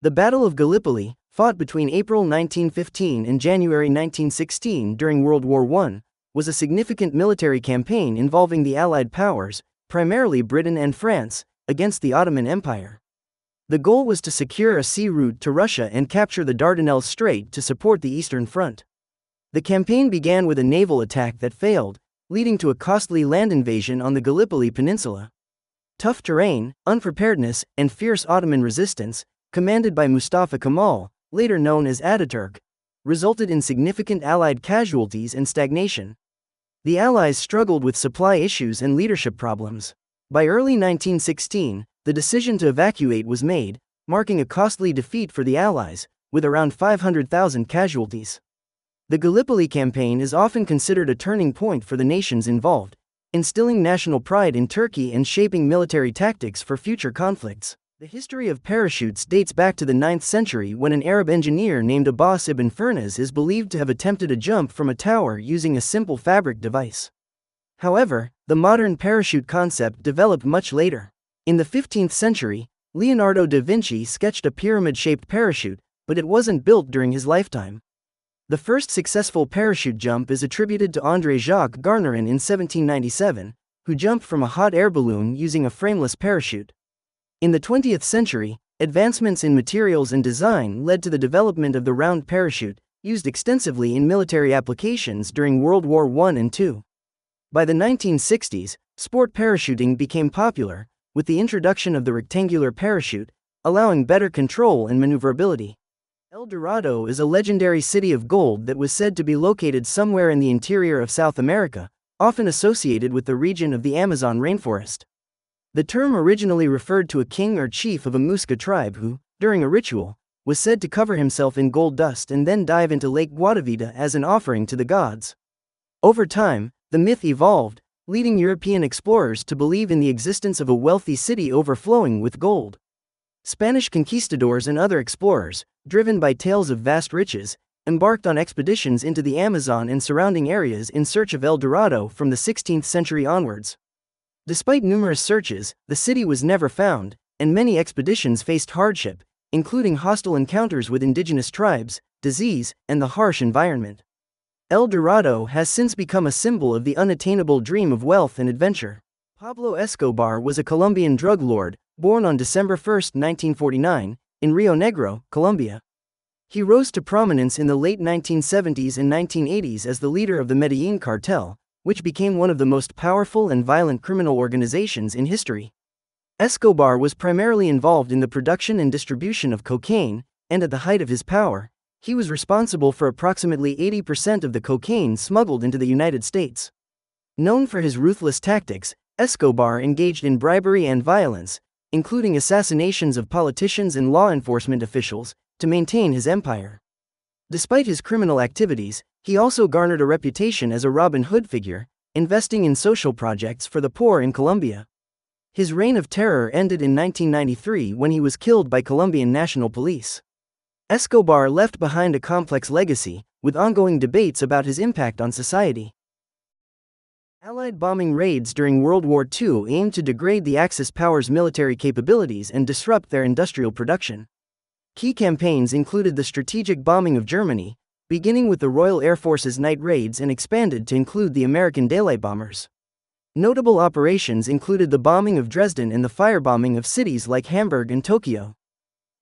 The Battle of Gallipoli, fought between April 1915 and January 1916 during World War I, was a significant military campaign involving the Allied powers, primarily Britain and France, against the Ottoman Empire. The goal was to secure a sea route to Russia and capture the Dardanelles Strait to support the Eastern Front. The campaign began with a naval attack that failed, leading to a costly land invasion on the Gallipoli Peninsula. Tough terrain, unpreparedness, and fierce Ottoman resistance, commanded by Mustafa Kemal, later known as Ataturk, resulted in significant Allied casualties and stagnation. The Allies struggled with supply issues and leadership problems. By early 1916, the decision to evacuate was made, marking a costly defeat for the Allies, with around 500,000 casualties. The Gallipoli campaign is often considered a turning point for the nations involved, instilling national pride in Turkey and shaping military tactics for future conflicts. The history of parachutes dates back to the 9th century when an Arab engineer named Abbas ibn Firnas is believed to have attempted a jump from a tower using a simple fabric device. However, the modern parachute concept developed much later. In the 15th century, Leonardo da Vinci sketched a pyramid-shaped parachute, but it wasn't built during his lifetime. The first successful parachute jump is attributed to André-Jacques Garnerin in 1797, who jumped from a hot air balloon using a frameless parachute. In the 20th century, advancements in materials and design led to the development of the round parachute, used extensively in military applications during World War I and II. By the 1960s, sport parachuting became popular, with the introduction of the rectangular parachute, allowing better control and maneuverability. El Dorado is a legendary city of gold that was said to be located somewhere in the interior of South America, often associated with the region of the Amazon rainforest. The term originally referred to a king or chief of a Muisca tribe who, during a ritual, was said to cover himself in gold dust and then dive into Lake Guatavita as an offering to the gods. Over time, the myth evolved, leading European explorers to believe in the existence of a wealthy city overflowing with gold. Spanish conquistadors and other explorers, driven by tales of vast riches, embarked on expeditions into the Amazon and surrounding areas in search of El Dorado from the 16th century onwards. Despite numerous searches, the city was never found, and many expeditions faced hardship, including hostile encounters with indigenous tribes, disease, and the harsh environment. El Dorado has since become a symbol of the unattainable dream of wealth and adventure. Pablo Escobar was a Colombian drug lord, born on December 1, 1949, in Rio Negro, Colombia. He rose to prominence in the late 1970s and 1980s as the leader of the Medellin cartel, which became one of the most powerful and violent criminal organizations in history. Escobar was primarily involved in the production and distribution of cocaine, and at the height of his power, he was responsible for approximately 80% of the cocaine smuggled into the United States. Known for his ruthless tactics, Escobar engaged in bribery and violence, including assassinations of politicians and law enforcement officials, to maintain his empire. Despite his criminal activities, he also garnered a reputation as a Robin Hood figure, investing in social projects for the poor in Colombia. His reign of terror ended in 1993 when he was killed by Colombian National Police. Escobar left behind a complex legacy, with ongoing debates about his impact on society. Allied bombing raids during World War II aimed to degrade the Axis powers' military capabilities and disrupt their industrial production. Key campaigns included the strategic bombing of Germany, beginning with the Royal Air Force's night raids and expanded to include the American daylight bombers. Notable operations included the bombing of Dresden and the firebombing of cities like Hamburg and Tokyo.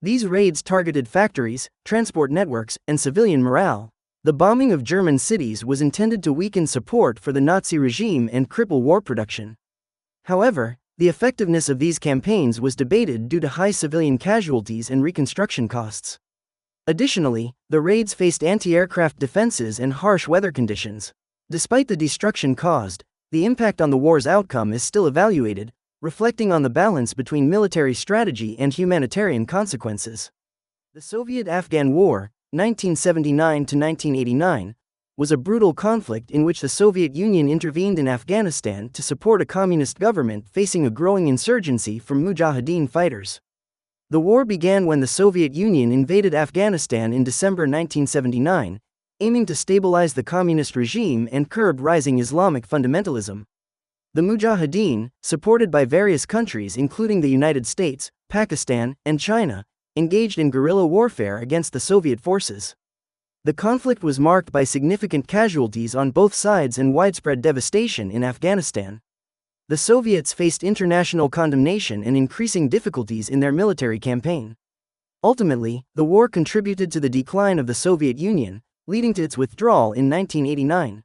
These raids targeted factories, transport networks, and civilian morale. The bombing of German cities was intended to weaken support for the Nazi regime and cripple war production. However, the effectiveness of these campaigns was debated due to high civilian casualties and reconstruction costs. Additionally, the raids faced anti-aircraft defenses and harsh weather conditions. Despite the destruction caused, the impact on the war's outcome is still evaluated, reflecting on the balance between military strategy and humanitarian consequences. The Soviet-Afghan War, 1979 to 1989, was a brutal conflict in which the Soviet Union intervened in Afghanistan to support a communist government facing a growing insurgency from Mujahideen fighters. The war began when the Soviet Union invaded Afghanistan in December 1979, aiming to stabilize the communist regime and curb rising Islamic fundamentalism. The Mujahideen, supported by various countries including the United States, Pakistan, and China, engaged in guerrilla warfare against the Soviet forces. The conflict was marked by significant casualties on both sides and widespread devastation in Afghanistan. The Soviets faced international condemnation and increasing difficulties in their military campaign. Ultimately, the war contributed to the decline of the Soviet Union, leading to its withdrawal in 1989.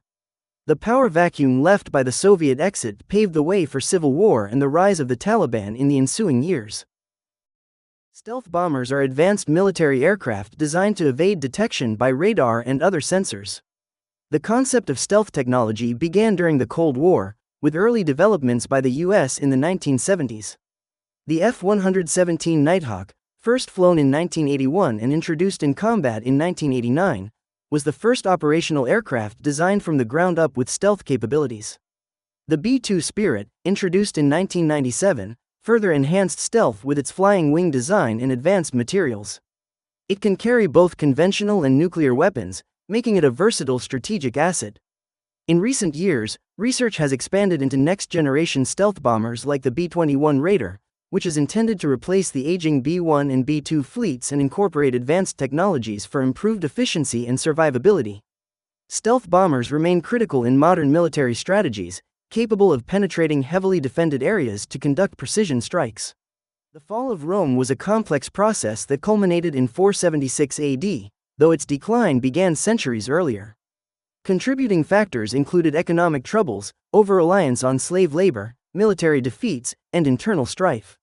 The power vacuum left by the Soviet exit paved the way for civil war and the rise of the Taliban in the ensuing years. Stealth bombers are advanced military aircraft designed to evade detection by radar and other sensors. The concept of stealth technology began during the Cold War, with early developments by the US in the 1970s. The F-117 Nighthawk, first flown in 1981 and introduced in combat in 1989, was the first operational aircraft designed from the ground up with stealth capabilities. The B-2 Spirit, introduced in 1997, further enhanced stealth with its flying wing design and advanced materials. It can carry both conventional and nuclear weapons, making it a versatile strategic asset. In recent years, research has expanded into next-generation stealth bombers like the B-21 Raider, which is intended to replace the aging B-1 and B-2 fleets and incorporate advanced technologies for improved efficiency and survivability. Stealth bombers remain critical in modern military strategies, capable of penetrating heavily defended areas to conduct precision strikes. The fall of Rome was a complex process that culminated in 476 AD, though its decline began centuries earlier. Contributing factors included economic troubles, over-reliance on slave labor, military defeats, and internal strife.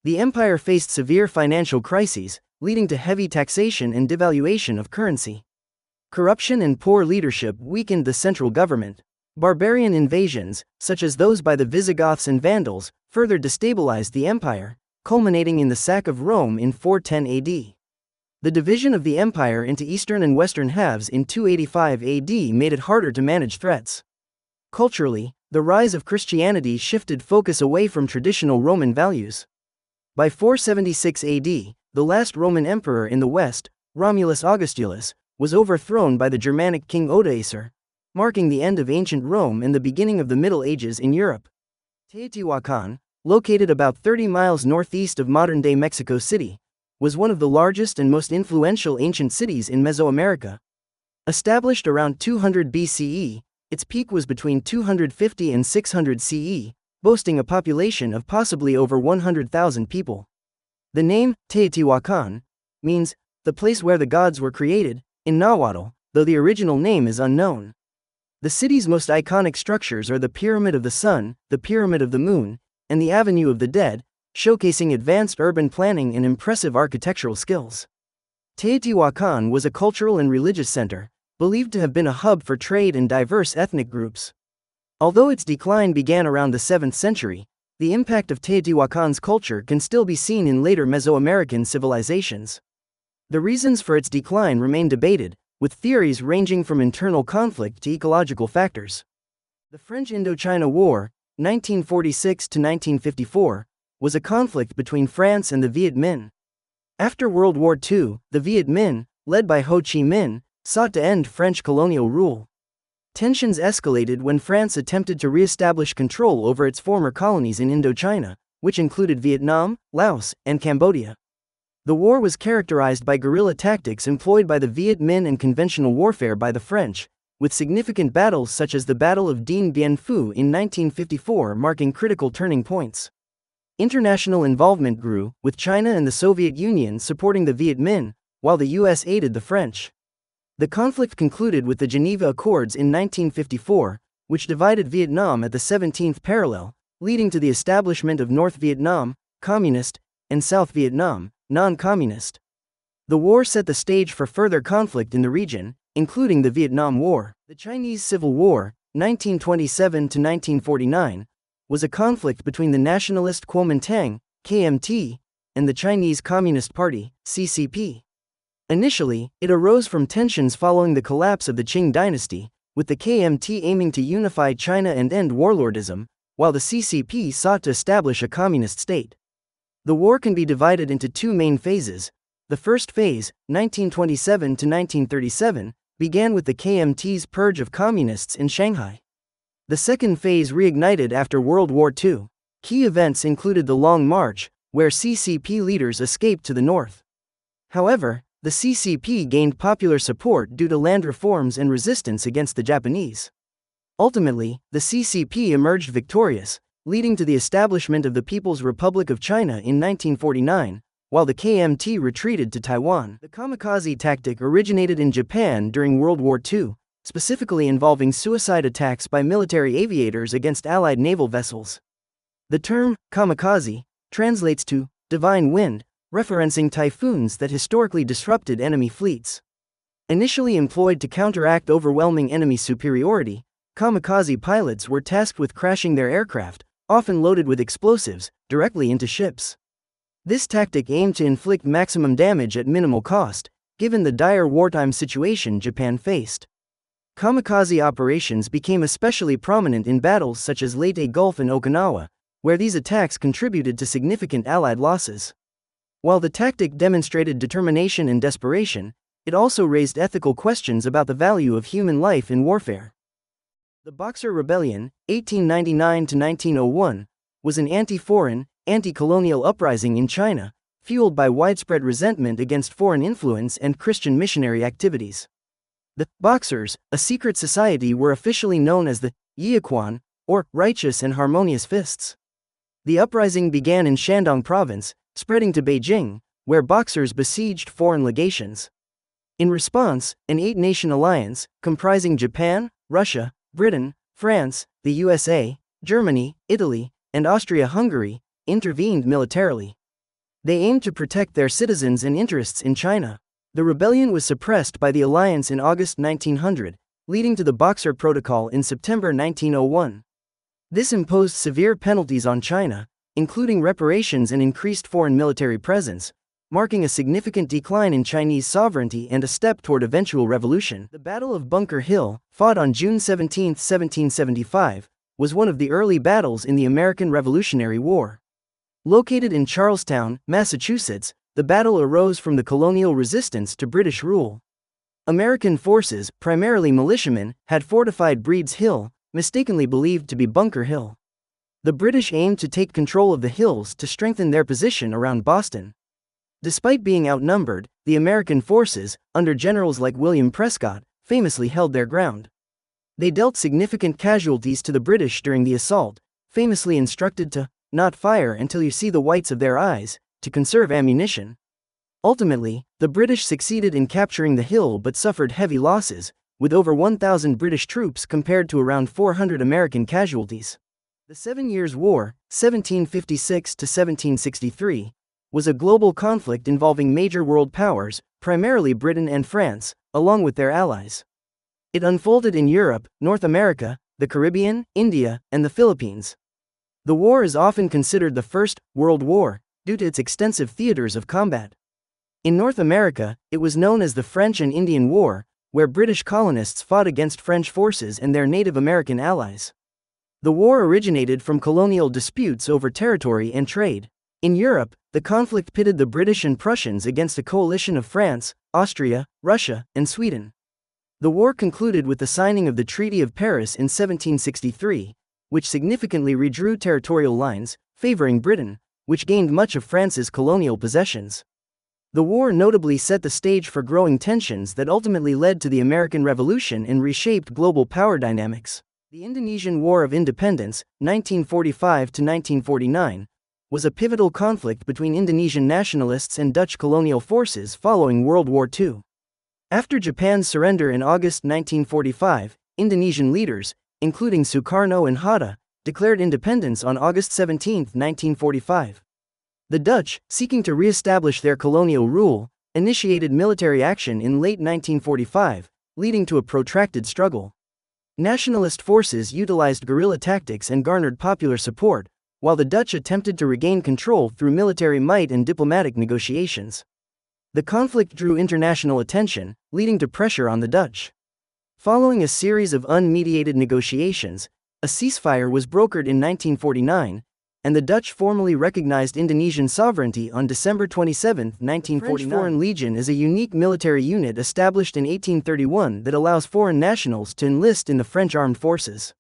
The empire faced severe financial crises, leading to heavy taxation and devaluation of currency. Corruption and poor leadership weakened the central government. Barbarian invasions, such as those by the Visigoths and Vandals, further destabilized the empire, culminating in the sack of Rome in 410 AD. The division of the empire into eastern and western halves in 285 AD made it harder to manage threats. Culturally, the rise of Christianity shifted focus away from traditional Roman values. By 476 AD, the last Roman emperor in the west, Romulus Augustulus, was overthrown by the Germanic king Odoacer, marking the end of ancient Rome and the beginning of the Middle Ages in Europe. Teotihuacan, located about 30 miles northeast of modern-day Mexico City, was one of the largest and most influential ancient cities in Mesoamerica. Established around 200 BCE, its peak was between 250 and 600 CE, boasting a population of possibly over 100,000 people. The name, Teotihuacan, means, the place where the gods were created, in Nahuatl, though the original name is unknown. The city's most iconic structures are the Pyramid of the Sun, the Pyramid of the Moon, and the Avenue of the Dead, showcasing advanced urban planning and impressive architectural skills. Teotihuacan was a cultural and religious center, believed to have been a hub for trade and diverse ethnic groups. Although its decline began around the 7th century, the impact of Teotihuacan's culture can still be seen in later Mesoamerican civilizations. The reasons for its decline remain debated, with theories ranging from internal conflict to ecological factors. The French Indochina War, 1946 to 1954, was a conflict between France and the Viet Minh. After World War II, the Viet Minh, led by Ho Chi Minh, sought to end French colonial rule. Tensions escalated when France attempted to re-establish control over its former colonies in Indochina, which included Vietnam, Laos, and Cambodia. The war was characterized by guerrilla tactics employed by the Viet Minh and conventional warfare by the French, with significant battles such as the Battle of Dien Bien Phu in 1954 marking critical turning points. International involvement grew, with China and the Soviet Union supporting the Viet Minh, while the US aided the French. The conflict concluded with the Geneva Accords in 1954, which divided Vietnam at the 17th parallel, leading to the establishment of North Vietnam, communist, and South Vietnam, non-communist. The war set the stage for further conflict in the region, including the Vietnam War. The Chinese Civil War, 1927 to 1949, was a conflict between the nationalist Kuomintang, KMT, and the Chinese Communist Party, CCP. Initially, it arose from tensions following the collapse of the Qing dynasty, with the KMT aiming to unify China and end warlordism, while the CCP sought to establish a communist state. The war can be divided into two main phases. The first phase, 1927 to 1937, began with the KMT's purge of communists in Shanghai. The second phase reignited after World War II. Key events included the Long March, where CCP leaders escaped to the north. However, the CCP gained popular support due to land reforms and resistance against the Japanese. Ultimately, the CCP emerged victorious, leading to the establishment of the People's Republic of China in 1949, while the KMT retreated to Taiwan. The kamikaze tactic originated in Japan during World War II, specifically involving suicide attacks by military aviators against Allied naval vessels. The term kamikaze translates to divine wind, referencing typhoons that historically disrupted enemy fleets. Initially employed to counteract overwhelming enemy superiority, kamikaze pilots were tasked with crashing their aircraft, often loaded with explosives, directly into ships. This tactic aimed to inflict maximum damage at minimal cost, given the dire wartime situation Japan faced. Kamikaze operations became especially prominent in battles such as Leyte Gulf and Okinawa, where these attacks contributed to significant Allied losses. While the tactic demonstrated determination and desperation, it also raised ethical questions about the value of human life in warfare. The Boxer Rebellion, 1899–1901, was an anti-foreign, anti-colonial uprising in China, fueled by widespread resentment against foreign influence and Christian missionary activities. The Boxers, a secret society, were officially known as the Yiquan, or Righteous and Harmonious Fists. The uprising began in Shandong province, spreading to Beijing, where Boxers besieged foreign legations. In response, an 8-nation alliance, comprising Japan, Russia, Britain, France, the USA, Germany, Italy, and Austria-Hungary, intervened militarily. They aimed to protect their citizens and interests in China. The rebellion was suppressed by the alliance in August 1900, leading to the Boxer Protocol in September 1901. This imposed severe penalties on China, including reparations and increased foreign military presence, marking a significant decline in Chinese sovereignty and a step toward eventual revolution. The Battle of Bunker Hill, fought on June 17, 1775, was one of the early battles in the American Revolutionary War. Located in Charlestown, Massachusetts, the battle arose from the colonial resistance to British rule. American forces, primarily militiamen, had fortified Breed's Hill, mistakenly believed to be Bunker Hill. The British aimed to take control of the hills to strengthen their position around Boston. Despite being outnumbered, the American forces, under generals like William Prescott, famously held their ground. They dealt significant casualties to the British during the assault, famously instructed to not fire until you see the whites of their eyes, to conserve ammunition. Ultimately, the British succeeded in capturing the hill but suffered heavy losses, with over 1,000 British troops compared to around 400 American casualties. The 7 Years' War, 1756–1763, was a global conflict involving major world powers, primarily Britain and France, along with their allies. It unfolded in Europe, North America, the Caribbean, India, and the Philippines. The war is often considered the First World War, due to its extensive theaters of combat. In North America, it was known as the French and Indian War, where British colonists fought against French forces and their Native American allies. The war originated from colonial disputes over territory and trade. In Europe, the conflict pitted the British and Prussians against a coalition of France, Austria, Russia, and Sweden. The war concluded with the signing of the Treaty of Paris in 1763, which significantly redrew territorial lines, favoring Britain, which gained much of France's colonial possessions. The war notably set the stage for growing tensions that ultimately led to the American Revolution and reshaped global power dynamics. The Indonesian War of Independence, 1945–1949, was a pivotal conflict between Indonesian nationalists and Dutch colonial forces following World War II. After Japan's surrender in August 1945, Indonesian leaders, including Sukarno and Hatta, declared independence on August 17, 1945. The Dutch, seeking to re-establish their colonial rule, initiated military action in late 1945, leading to a protracted struggle. Nationalist forces utilized guerrilla tactics and garnered popular support, while the Dutch attempted to regain control through military might and diplomatic negotiations. The conflict drew international attention, leading to pressure on the Dutch. Following a series of unmediated negotiations, a ceasefire was brokered in 1949, and the Dutch formally recognized Indonesian sovereignty on December 27, 1949. The French Foreign Legion is a unique military unit established in 1831 that allows foreign nationals to enlist in the French armed forces.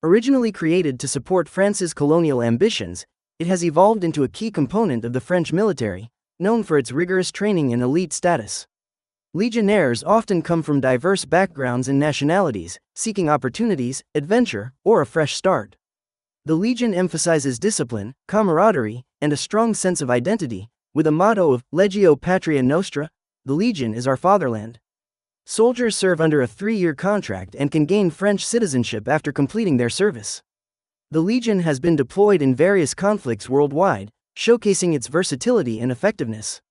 Originally created to support France's colonial ambitions, it has evolved into a key component of the French military, known for its rigorous training and elite status. Legionnaires often come from diverse backgrounds and nationalities, seeking opportunities, adventure, or a fresh start. The Legion emphasizes discipline, camaraderie, and a strong sense of identity, with a motto of Legio Patria Nostra, the Legion is our fatherland. Soldiers serve under a 3-year contract and can gain French citizenship after completing their service. The Legion has been deployed in various conflicts worldwide, showcasing its versatility and effectiveness.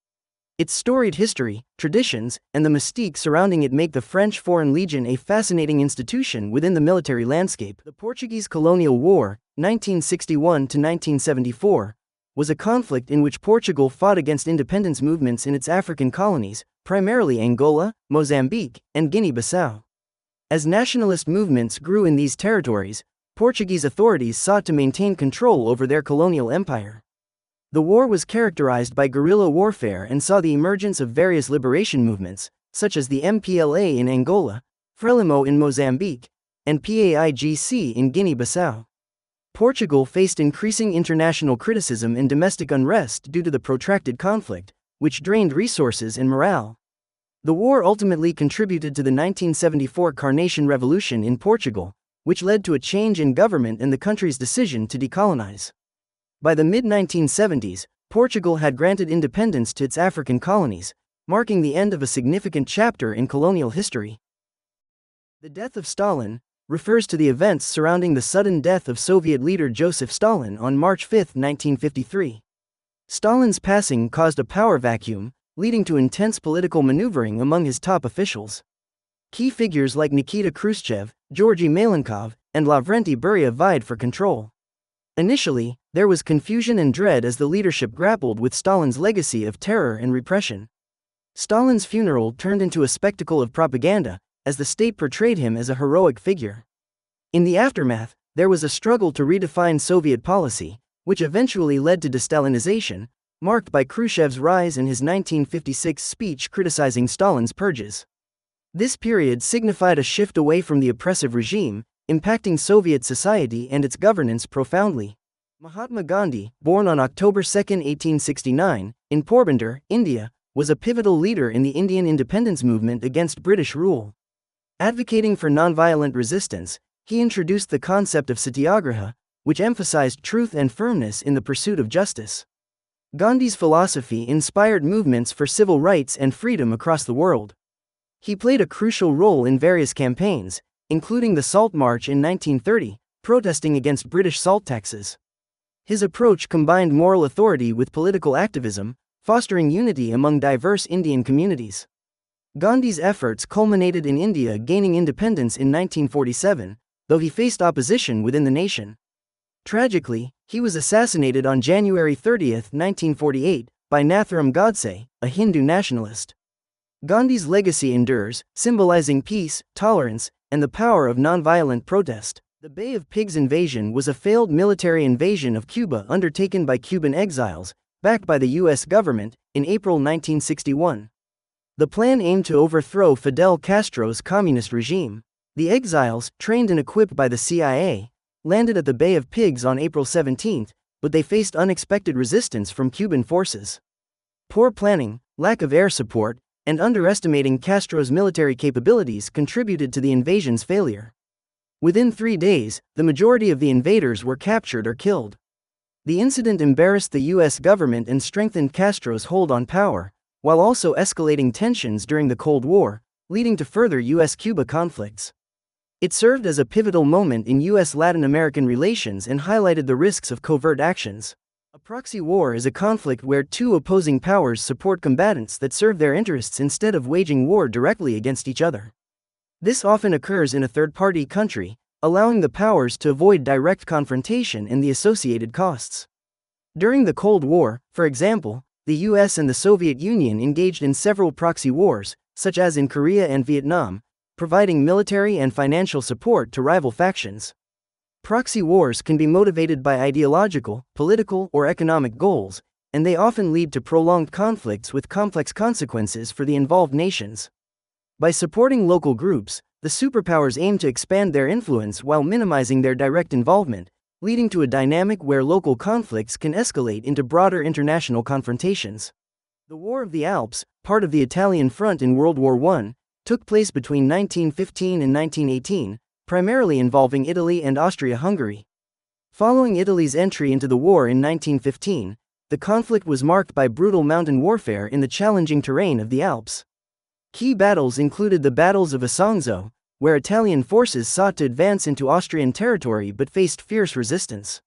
Its storied history, traditions, and the mystique surrounding it make the French Foreign Legion a fascinating institution within the military landscape. The Portuguese Colonial War, 1961–1974, was a conflict in which Portugal fought against independence movements in its African colonies, primarily Angola, Mozambique, and Guinea-Bissau. As nationalist movements grew in these territories, Portuguese authorities sought to maintain control over their colonial empire. The war was characterized by guerrilla warfare and saw the emergence of various liberation movements, such as the MPLA in Angola, Frelimo in Mozambique, and PAIGC in Guinea-Bissau. Portugal faced increasing international criticism and domestic unrest due to the protracted conflict, which drained resources and morale. The war ultimately contributed to the 1974 Carnation Revolution in Portugal, which led to a change in government and the country's decision to decolonize. By the mid-1970s, Portugal had granted independence to its African colonies, marking the end of a significant chapter in colonial history. The death of Stalin refers to the events surrounding the sudden death of Soviet leader Joseph Stalin on March 5, 1953. Stalin's passing caused a power vacuum, leading to intense political maneuvering among his top officials. Key figures like Nikita Khrushchev, Georgy Malenkov, and Lavrenti Beria vied for control. Initially, there was confusion and dread as the leadership grappled with Stalin's legacy of terror and repression. Stalin's funeral turned into a spectacle of propaganda, as the state portrayed him as a heroic figure. In the aftermath, there was a struggle to redefine Soviet policy, which eventually led to de-Stalinization, marked by Khrushchev's rise and his 1956 speech criticizing Stalin's purges. This period signified a shift away from the oppressive regime, impacting Soviet society and its governance profoundly. Mahatma Gandhi, born on October 2, 1869, in Porbandar, India, was a pivotal leader in the Indian independence movement against British rule. Advocating for nonviolent resistance, he introduced the concept of satyagraha, which emphasized truth and firmness in the pursuit of justice. Gandhi's philosophy inspired movements for civil rights and freedom across the world. He played a crucial role in various campaigns, including the Salt March in 1930, protesting against British salt taxes. His approach combined moral authority with political activism, fostering unity among diverse Indian communities. Gandhi's efforts culminated in India gaining independence in 1947, though he faced opposition within the nation. Tragically, he was assassinated on January 30, 1948, by Nathuram Godse, a Hindu nationalist. Gandhi's legacy endures, symbolizing peace, tolerance, and the power of nonviolent protest. The Bay of Pigs invasion was a failed military invasion of Cuba undertaken by Cuban exiles, backed by the U.S. government, in April 1961. The plan aimed to overthrow Fidel Castro's communist regime. The exiles, trained and equipped by the CIA, landed at the Bay of Pigs on April 17, but they faced unexpected resistance from Cuban forces. Poor planning, lack of air support, and underestimating Castro's military capabilities contributed to the invasion's failure. Within 3 days, the majority of the invaders were captured or killed. The incident embarrassed the U.S. government and strengthened Castro's hold on power, while also escalating tensions during the Cold War, leading to further U.S.-Cuba conflicts. It served as a pivotal moment in U.S.-Latin American relations and highlighted the risks of covert actions. A proxy war is a conflict where two opposing powers support combatants that serve their interests instead of waging war directly against each other. This often occurs in a third-party country, allowing the powers to avoid direct confrontation and the associated costs. During the Cold War, for example, the US and the Soviet Union engaged in several proxy wars, such as in Korea and Vietnam, providing military and financial support to rival factions. Proxy wars can be motivated by ideological, political, or economic goals, and they often lead to prolonged conflicts with complex consequences for the involved nations. By supporting local groups, the superpowers aim to expand their influence while minimizing their direct involvement, leading to a dynamic where local conflicts can escalate into broader international confrontations. The War of the Alps, part of the Italian front in World War I, took place between 1915 and 1918, primarily involving Italy and Austria-Hungary. Following Italy's entry into the war in 1915, the conflict was marked by brutal mountain warfare in the challenging terrain of the Alps. Key battles included the battles of Isonzo, where Italian forces sought to advance into Austrian territory but faced fierce resistance.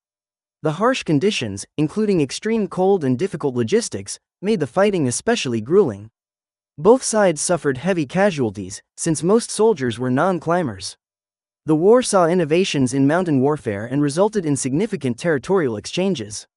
The harsh conditions, including extreme cold and difficult logistics, made the fighting especially grueling. Both sides suffered heavy casualties, since most soldiers were non-climbers. The war saw innovations in mountain warfare and resulted in significant territorial exchanges.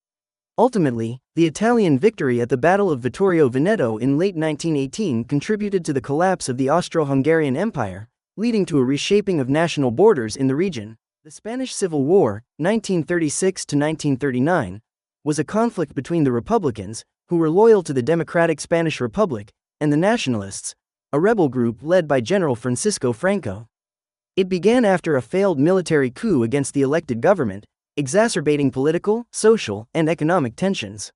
Ultimately, the Italian victory at the Battle of Vittorio Veneto in late 1918 contributed to the collapse of the Austro-Hungarian Empire, leading to a reshaping of national borders in the region. The Spanish Civil War, 1936 to 1939, was a conflict between the Republicans, who were loyal to the Democratic Spanish Republic, and the Nationalists, a rebel group led by General Francisco Franco. It began after a failed military coup against the elected government, exacerbating political, social, and economic tensions.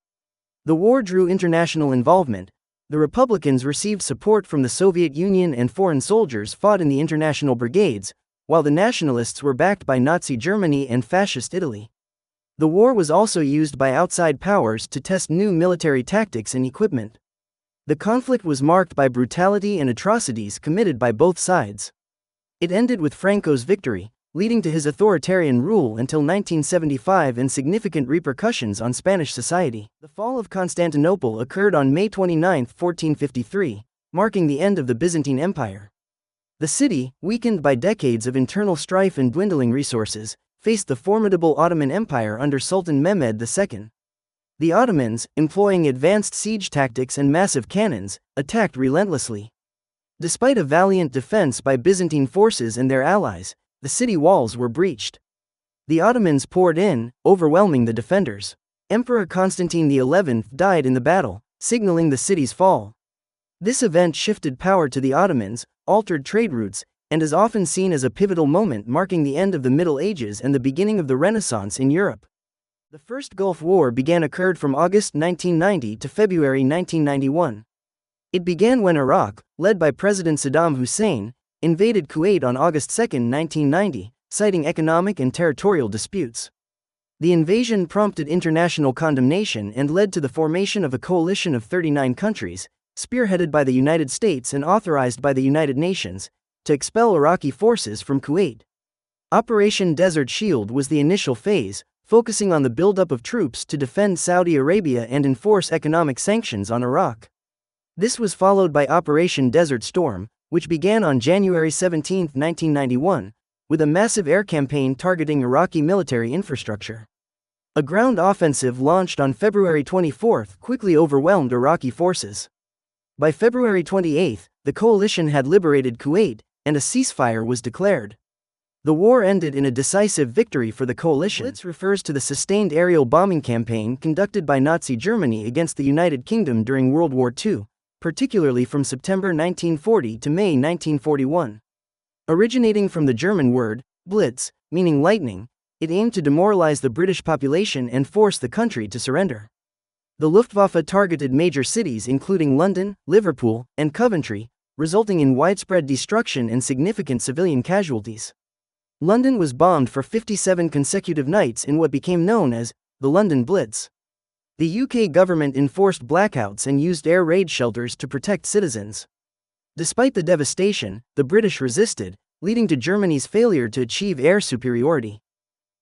The war drew international involvement. The Republicans received support from the Soviet Union and foreign soldiers fought in the international brigades, while the Nationalists were backed by Nazi Germany and Fascist Italy. The war was also used by outside powers to test new military tactics and equipment. The conflict was marked by brutality and atrocities committed by both sides. It ended with Franco's victory, leading to his authoritarian rule until 1975 and significant repercussions on Spanish society. The fall of Constantinople occurred on May 29, 1453, marking the end of the Byzantine Empire. The city, weakened by decades of internal strife and dwindling resources, faced the formidable Ottoman Empire under Sultan Mehmed II. The Ottomans, employing advanced siege tactics and massive cannons, attacked relentlessly. Despite a valiant defense by Byzantine forces and their allies, the city walls were breached. The Ottomans poured in, overwhelming the defenders. Emperor Constantine XI died in the battle, signaling the city's fall. This event shifted power to the Ottomans, altered trade routes, and is often seen as a pivotal moment marking the end of the Middle Ages and the beginning of the Renaissance in Europe. The First Gulf War occurred from August 1990 to February 1991. It began when Iraq, led by President Saddam Hussein, invaded Kuwait on August 2, 1990, citing economic and territorial disputes. The invasion prompted international condemnation and led to the formation of a coalition of 39 countries, spearheaded by the United States and authorized by the United Nations, to expel Iraqi forces from Kuwait. Operation Desert Shield was the initial phase, focusing on the buildup of troops to defend Saudi Arabia and enforce economic sanctions on Iraq. This was followed by Operation Desert Storm, which began on January 17, 1991, with a massive air campaign targeting Iraqi military infrastructure. A ground offensive launched on February 24 quickly overwhelmed Iraqi forces. By February 28, the coalition had liberated Kuwait, and a ceasefire was declared. The war ended in a decisive victory for the coalition. Blitz refers to the sustained aerial bombing campaign conducted by Nazi Germany against the United Kingdom during World War II, particularly from September 1940 to May 1941. Originating from the German word, Blitz, meaning lightning, it aimed to demoralize the British population and force the country to surrender. The Luftwaffe targeted major cities including London, Liverpool, and Coventry, resulting in widespread destruction and significant civilian casualties. London was bombed for 57 consecutive nights in what became known as the London Blitz. The UK government enforced blackouts and used air raid shelters to protect citizens. Despite the devastation, the British resisted, leading to Germany's failure to achieve air superiority.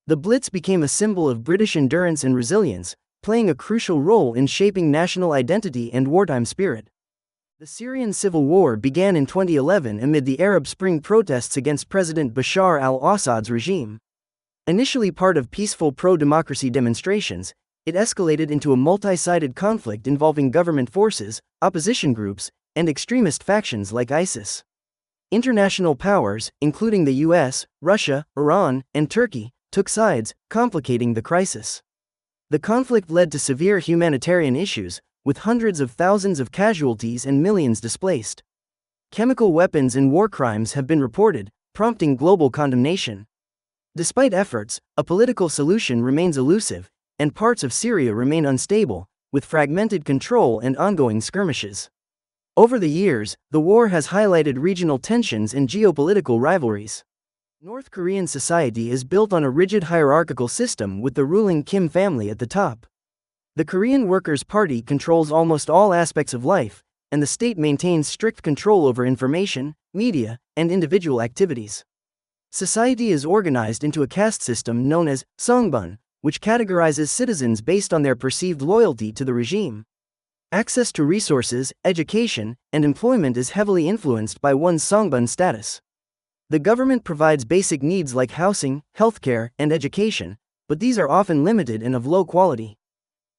The Blitz became a symbol of British endurance and resilience, playing a crucial role in shaping national identity and wartime spirit. The Syrian civil war began in 2011 amid the Arab Spring protests against President Bashar al-Assad's regime. Initially part of peaceful pro-democracy demonstrations, it escalated into a multi-sided conflict involving government forces, opposition groups, and extremist factions like ISIS. International powers, including the US, Russia, Iran, and Turkey, took sides, complicating the crisis. The conflict led to severe humanitarian issues, with hundreds of thousands of casualties and millions displaced. Chemical weapons and war crimes have been reported, prompting global condemnation. Despite efforts, a political solution remains elusive, and parts of Syria remain unstable, with fragmented control and ongoing skirmishes. Over the years, the war has highlighted regional tensions and geopolitical rivalries. North Korean society is built on a rigid hierarchical system with the ruling Kim family at the top. The Korean Workers' Party controls almost all aspects of life, and the state maintains strict control over information, media, and individual activities. Society is organized into a caste system known as songbun, which categorizes citizens based on their perceived loyalty to the regime. Access to resources, education, and employment is heavily influenced by one's songbun status. The government provides basic needs like housing, healthcare, and education, but these are often limited and of low quality.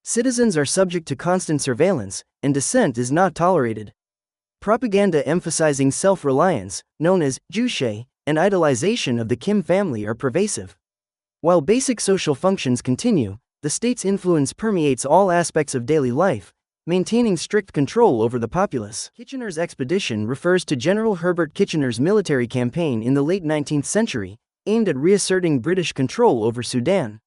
Citizens are subject to constant surveillance, and dissent is not tolerated. Propaganda emphasizing self-reliance, known as jushae, and idolization of the Kim family are pervasive. While basic social functions continue, the state's influence permeates all aspects of daily life, maintaining strict control over the populace. Kitchener's expedition refers to General Herbert Kitchener's military campaign in the late 19th century, aimed at reasserting British control over Sudan.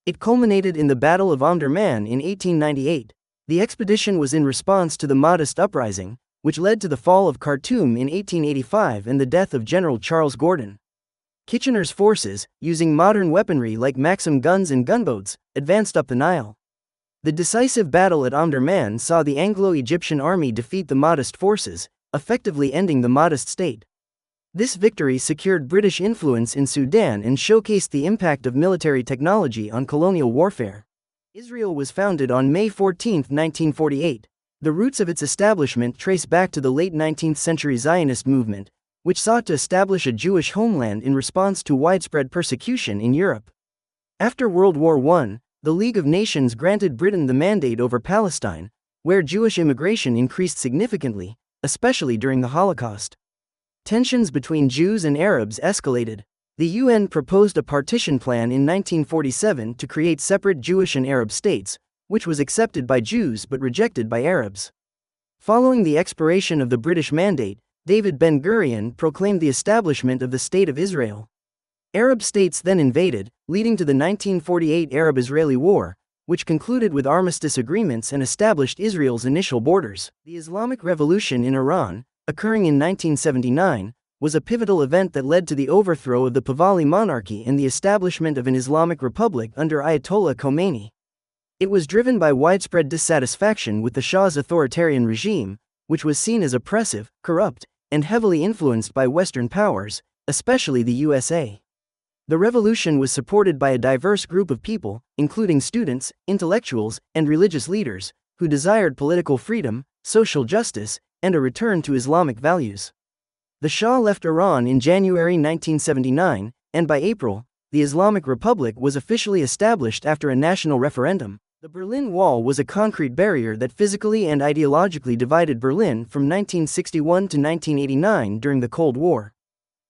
It culminated in the Battle of Omdurman in 1898. The expedition was in response to the Mahdist uprising, which led to the fall of Khartoum in 1885 and the death of General Charles Gordon. Kitchener's forces, using modern weaponry like Maxim guns and gunboats, advanced up the Nile. The decisive battle at Omdurman saw the Anglo-Egyptian army defeat the Mahdist forces, effectively ending the Mahdist state. This victory secured British influence in Sudan and showcased the impact of military technology on colonial warfare. Israel was founded on May 14, 1948. The roots of its establishment trace back to the late 19th century Zionist movement, which sought to establish a Jewish homeland in response to widespread persecution in Europe. After World War I, the League of Nations granted Britain the mandate over Palestine, where Jewish immigration increased significantly, especially during the Holocaust. Tensions between Jews and Arabs escalated. The UN proposed a partition plan in 1947 to create separate Jewish and Arab states, which was accepted by Jews but rejected by Arabs. Following the expiration of the British mandate, David Ben-Gurion proclaimed the establishment of the State of Israel. Arab states then invaded, leading to the 1948 Arab-Israeli War, which concluded with armistice agreements and established Israel's initial borders. The Islamic Revolution in Iran, occurring in 1979, was a pivotal event that led to the overthrow of the Pahlavi monarchy and the establishment of an Islamic republic under Ayatollah Khomeini. It was driven by widespread dissatisfaction with the Shah's authoritarian regime, which was seen as oppressive, corrupt, and heavily influenced by Western powers, especially the USA. The revolution was supported by a diverse group of people, including students, intellectuals, and religious leaders, who desired political freedom, social justice, and a return to Islamic values. The Shah left Iran in January 1979, and by April, the Islamic Republic was officially established after a national referendum. The Berlin Wall was a concrete barrier that physically and ideologically divided Berlin from 1961 to 1989 during the Cold War.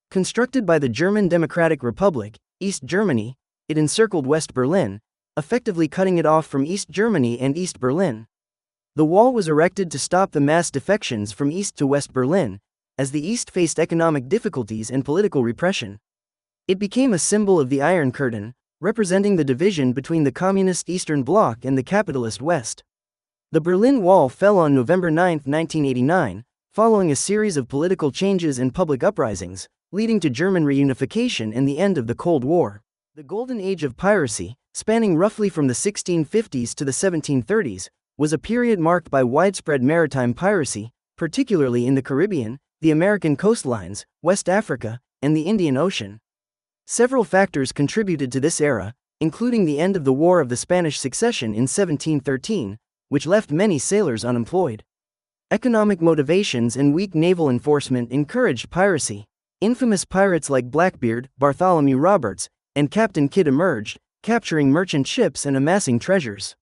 Constructed by the German Democratic Republic, East Germany, it encircled West Berlin, effectively cutting it off from East Germany and East Berlin. The wall was erected to stop the mass defections from East to West Berlin, as the East faced economic difficulties and political repression. It became a symbol of the Iron Curtain, representing the division between the Communist Eastern Bloc and the capitalist West. The Berlin Wall fell on November 9, 1989, following a series of political changes and public uprisings, leading to German reunification and the end of the Cold War. The Golden Age of piracy, spanning roughly from the 1650s to the 1730s, was a period marked by widespread maritime piracy, particularly in the Caribbean, the American coastlines, West Africa, and the Indian Ocean. Several factors contributed to this era, including the end of the War of the Spanish Succession in 1713, which left many sailors unemployed. Economic motivations and weak naval enforcement encouraged piracy. Infamous pirates like Blackbeard, Bartholomew Roberts, and Captain Kidd emerged, capturing merchant ships and amassing treasures.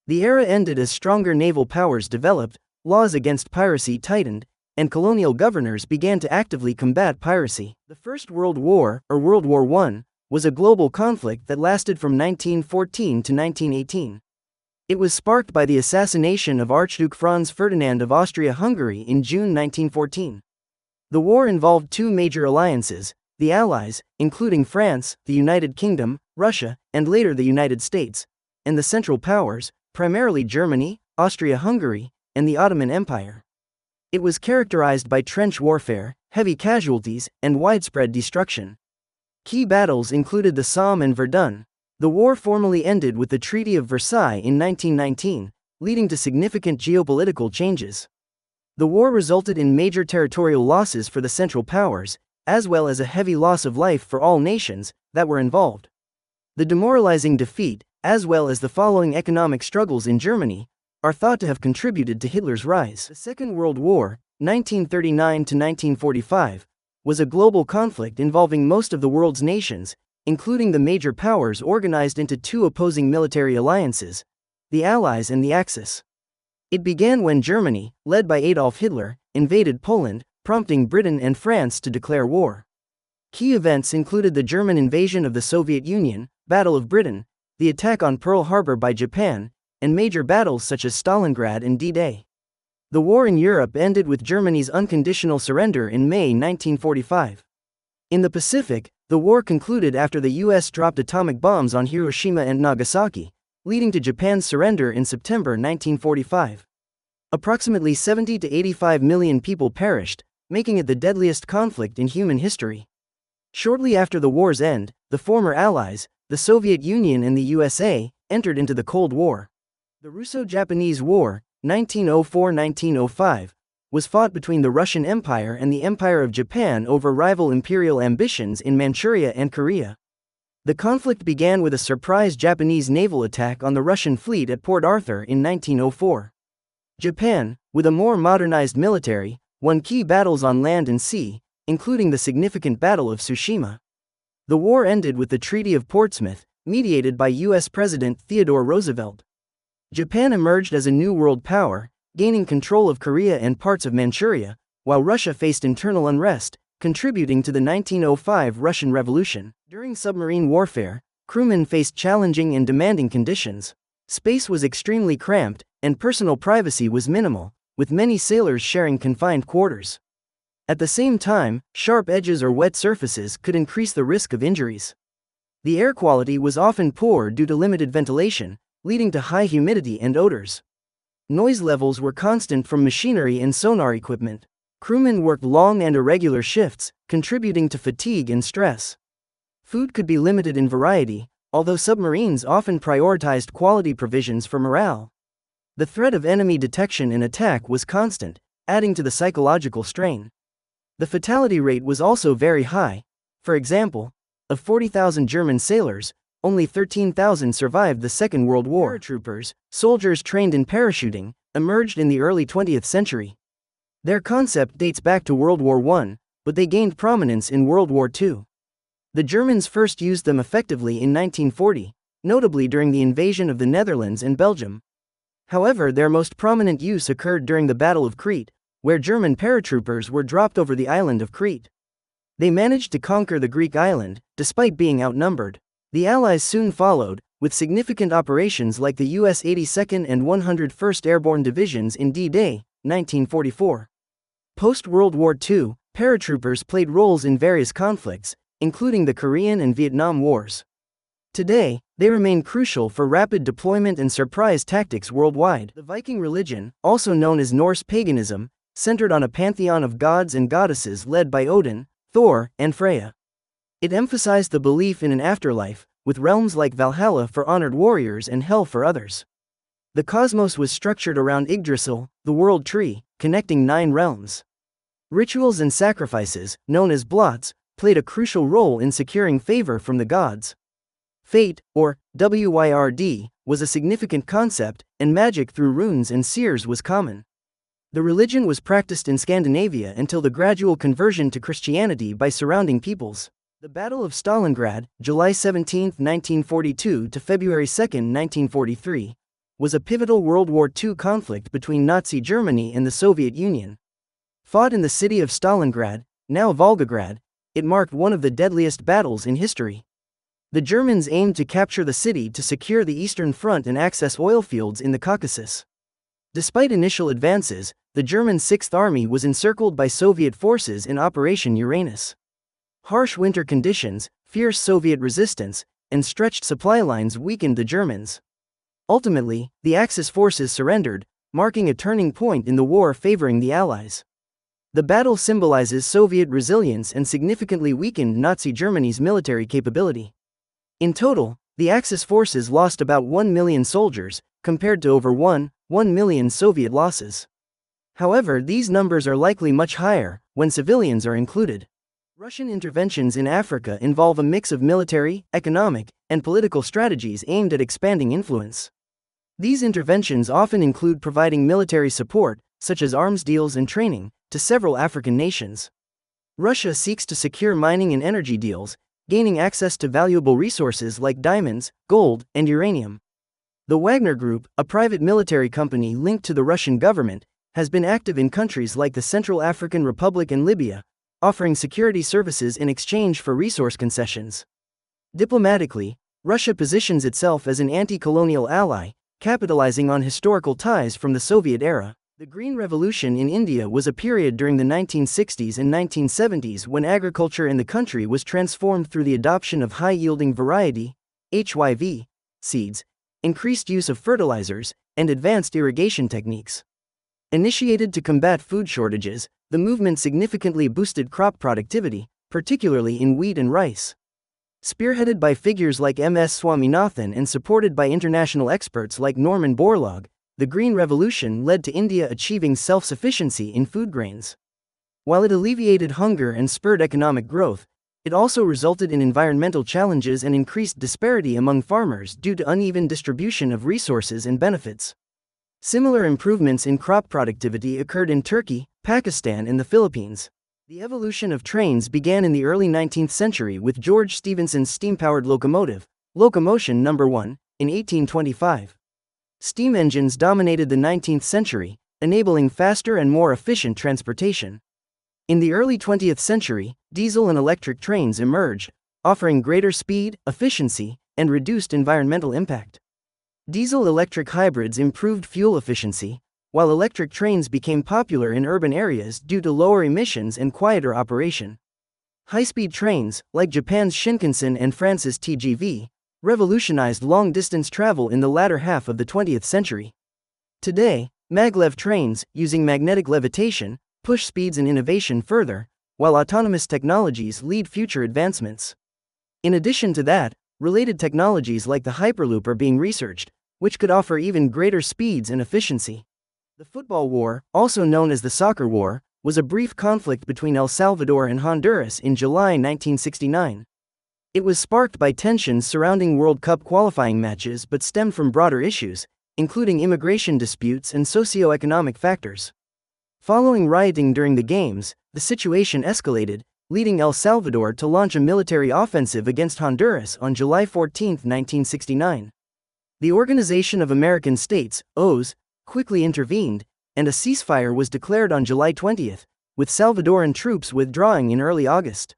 The era ended as stronger naval powers developed, laws against piracy tightened, and colonial governors began to actively combat piracy. The First World War, or World War I, was a global conflict that lasted from 1914 to 1918. It was sparked by the assassination of Archduke Franz Ferdinand of Austria-Hungary in June 1914. The war involved two major alliances, the Allies, including France, the United Kingdom, Russia, and later the United States, and the Central Powers, primarily Germany, Austria-Hungary, and the Ottoman Empire. It was characterized by trench warfare, heavy casualties, and widespread destruction. Key battles included the Somme and Verdun. The war formally ended with the Treaty of Versailles in 1919, leading to significant geopolitical changes. The war resulted in major territorial losses for the Central Powers, as well as a heavy loss of life for all nations that were involved. The demoralizing defeat, as well as the following economic struggles in Germany, are thought to have contributed to Hitler's rise. The Second World War, 1939 to 1945, was a global conflict involving most of the world's nations, including the major powers organized into two opposing military alliances, the Allies and the Axis. It began when Germany, led by Adolf Hitler, invaded Poland, prompting Britain and France to declare war. Key events included the German invasion of the Soviet Union, Battle of Britain, the attack on Pearl Harbor by Japan, and major battles such as Stalingrad and D-Day. The war in Europe ended with Germany's unconditional surrender in May 1945. In the Pacific, the war concluded after the US dropped atomic bombs on Hiroshima and Nagasaki, leading to Japan's surrender in September 1945. Approximately 70 to 85 million people perished, making it the deadliest conflict in human history. Shortly after the war's end, the former Allies, the Soviet Union and the USA, entered into the Cold War. The Russo-Japanese War, 1904-1905, was fought between the Russian Empire and the Empire of Japan over rival imperial ambitions in Manchuria and Korea. The conflict began with a surprise Japanese naval attack on the Russian fleet at Port Arthur in 1904. Japan, with a more modernized military, won key battles on land and sea, including the significant Battle of Tsushima. The war ended with the Treaty of Portsmouth, mediated by U.S. President Theodore Roosevelt. Japan emerged as a new world power, gaining control of Korea and parts of Manchuria, while Russia faced internal unrest, contributing to the 1905 Russian Revolution. During submarine warfare, crewmen faced challenging and demanding conditions. Space was extremely cramped, and personal privacy was minimal, with many sailors sharing confined quarters. At the same time, sharp edges or wet surfaces could increase the risk of injuries. The air quality was often poor due to limited ventilation, leading to high humidity and odors. Noise levels were constant from machinery and sonar equipment. Crewmen worked long and irregular shifts, contributing to fatigue and stress. Food could be limited in variety, although submarines often prioritized quality provisions for morale. The threat of enemy detection and attack was constant, adding to the psychological strain. The fatality rate was also very high. For example, of 40,000 German sailors, only 13,000 survived the Second World War. Paratroopers, soldiers trained in parachuting, emerged in the early 20th century. Their concept dates back to World War I, but they gained prominence in World War II. The Germans first used them effectively in 1940, notably during the invasion of the Netherlands and Belgium. However, their most prominent use occurred during the Battle of Crete, where German paratroopers were dropped over the island of Crete. They managed to conquer the Greek island, despite being outnumbered. The Allies soon followed, with significant operations like the U.S. 82nd and 101st Airborne Divisions in D-Day, 1944. Post-World War II, paratroopers played roles in various conflicts, including the Korean and Vietnam Wars. Today, they remain crucial for rapid deployment and surprise tactics worldwide. The Viking religion, also known as Norse paganism, centered on a pantheon of gods and goddesses led by Odin, Thor, and Freya. It emphasized the belief in an afterlife, with realms like Valhalla for honored warriors and Hell for others. The cosmos was structured around Yggdrasil, the world tree, connecting 9 realms. Rituals and sacrifices, known as blots, played a crucial role in securing favor from the gods. Fate, or Wyrd, was a significant concept, and magic through runes and seers was common. The religion was practiced in Scandinavia until the gradual conversion to Christianity by surrounding peoples. The Battle of Stalingrad, July 17, 1942 to February 2, 1943, was a pivotal World War II conflict between Nazi Germany and the Soviet Union. Fought in the city of Stalingrad, now Volgograd, it marked one of the deadliest battles in history. The Germans aimed to capture the city to secure the Eastern Front and access oil fields in the Caucasus. Despite initial advances, the German Sixth Army was encircled by Soviet forces in Operation Uranus. Harsh winter conditions, fierce Soviet resistance, and stretched supply lines weakened the Germans. Ultimately, the Axis forces surrendered, marking a turning point in the war favoring the Allies. The battle symbolizes Soviet resilience and significantly weakened Nazi Germany's military capability. In total, the Axis forces lost about 1 million soldiers, compared to over 1 million Soviet losses. However, these numbers are likely much higher when civilians are included. Russian interventions in Africa involve a mix of military, economic, and political strategies aimed at expanding influence. These interventions often include providing military support, such as arms deals and training, to several African nations. Russia seeks to secure mining and energy deals, gaining access to valuable resources like diamonds, gold, and uranium. The Wagner Group, a private military company linked to the Russian government, has been active in countries like the Central African Republic and Libya, offering security services in exchange for resource concessions. Diplomatically, Russia positions itself as an anti-colonial ally, capitalizing on historical ties from the Soviet era. The Green Revolution in India was a period during the 1960s and 1970s when agriculture in the country was transformed through the adoption of high-yielding variety (HYV) seeds, increased use of fertilizers, and advanced irrigation techniques. Initiated to combat food shortages, the movement significantly boosted crop productivity, particularly in wheat and rice. Spearheaded by figures like M.S. Swaminathan and supported by international experts like Norman Borlaug, the Green Revolution led to India achieving self-sufficiency in food grains. While it alleviated hunger and spurred economic growth, it also resulted in environmental challenges and increased disparity among farmers due to uneven distribution of resources and benefits. Similar improvements in crop productivity occurred in Turkey, Pakistan, and the Philippines. The evolution of trains began in the early 19th century with George Stephenson's steam-powered locomotive, Locomotion No. 1, in 1825. Steam engines dominated the 19th century, enabling faster and more efficient transportation. In the early 20th century, diesel and electric trains emerged, offering greater speed, efficiency, and reduced environmental impact. Diesel-electric hybrids improved fuel efficiency, while electric trains became popular in urban areas due to lower emissions and quieter operation. High-speed trains, like Japan's Shinkansen and France's TGV, revolutionized long-distance travel in the latter half of the 20th century. Today, maglev trains, using magnetic levitation, push speeds and innovation further, while autonomous technologies lead future advancements. In addition to that, related technologies like the Hyperloop are being researched, which could offer even greater speeds and efficiency. The Football War, also known as the Soccer War, was a brief conflict between El Salvador and Honduras in July 1969. It was sparked by tensions surrounding World Cup qualifying matches but stemmed from broader issues, including immigration disputes and socio-economic factors. Following rioting during the games, the situation escalated, leading El Salvador to launch a military offensive against Honduras on July 14, 1969. The Organization of American States, OAS, quickly intervened, and a ceasefire was declared on July 20, with Salvadoran troops withdrawing in early August.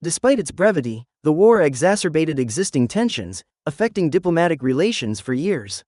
Despite its brevity, the war exacerbated existing tensions, affecting diplomatic relations for years.